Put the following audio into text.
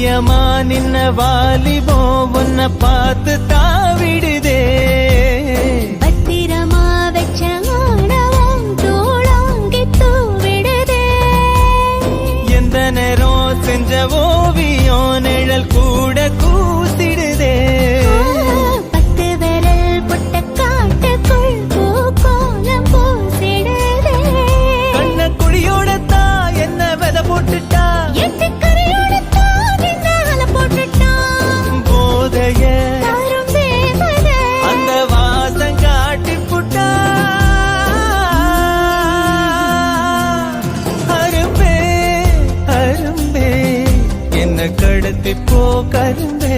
பிரியமா நின்ன வாலிபோ உன்னை பார்த்து தாவிடுதே. பத்திரமா வச்ச ஆணவம் தூளாங்கி தூவிடுதே. எந்த நேரம் செஞ்ச ஓவியம் நிழல் கூட கூசிடுதே. பத்து விரல் புட்ட காட்டுக்குள் பூக்கோலம் பூசிடுதே. கண்ண குடியோடத்தா என்ன விதை போட்டுட்டா. போதைய அந்த வாசம் காட்டி புட்டா. அரும்பே அரும்பே என்ன கடத்தி போ கரும்பே.